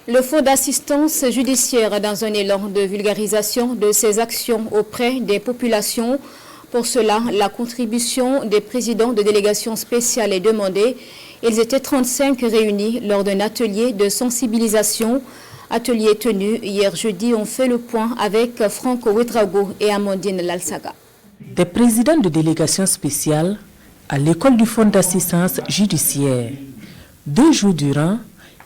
Le Fonds d'assistance judiciaire dans un élan de vulgarisation de ses actions auprès des populations. Pour cela, la contribution des présidents de délégations spéciales est demandée. Ils étaient 35 réunis lors d'un atelier de sensibilisation. Atelier tenu hier jeudi, on fait le point avec Franco Ouedraogo et Amandine Lalsaga. Des présidents de délégations spéciales à l'école du Fonds d'assistance judiciaire. 2 jours durant,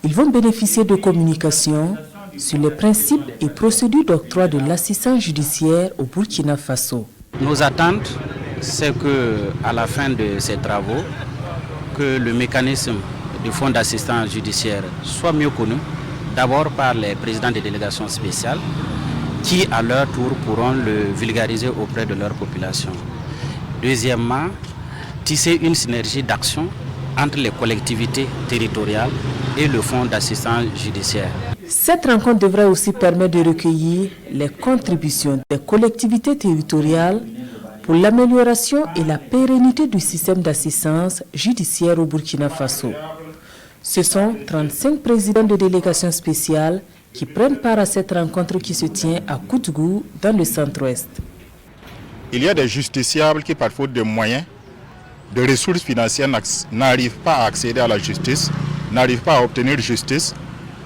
ils vont bénéficier de communications sur les principes et procédures d'octroi de l'assistance judiciaire au Burkina Faso. Nos attentes, c'est qu'à la fin de ces travaux, que le mécanisme du Fonds d'assistance judiciaire soit mieux connu, d'abord par les présidents des délégations spéciales, qui à leur tour pourront le vulgariser auprès de leur population. Deuxièmement, tisser une synergie d'action entre les collectivités territoriales et le Fonds d'assistance judiciaire. Cette rencontre devrait aussi permettre de recueillir les contributions des collectivités territoriales pour l'amélioration et la pérennité du système d'assistance judiciaire au Burkina Faso. Ce sont 35 présidents de délégations spéciales qui prennent part à cette rencontre qui se tient à Koutougou, dans le centre-ouest. Il y a des justiciables qui, par faute de moyens, de ressources financières, n'arrivent pas à accéder à la justice, n'arrivent pas à obtenir justice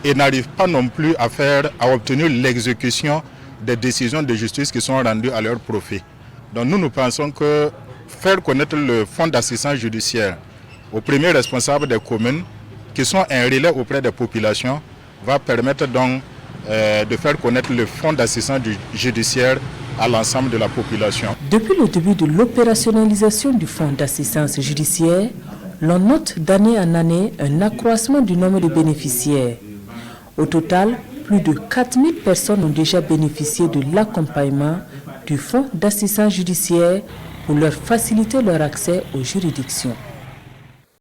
et n'arrivent pas non plus à obtenir l'exécution des décisions de justice qui sont rendues à leur profit. Donc nous pensons que faire connaître le Fonds d'assistance judiciaire aux premiers responsables des communes qui sont un relais auprès des populations va permettre donc de faire connaître le Fonds d'assistance judiciaire à l'ensemble de la population. Depuis le début de l'opérationnalisation du Fonds d'assistance judiciaire, l'on note d'année en année un accroissement du nombre de bénéficiaires. Au total, plus de 4000 personnes ont déjà bénéficié de l'accompagnement du Fonds d'assistance judiciaire pour leur faciliter leur accès aux juridictions.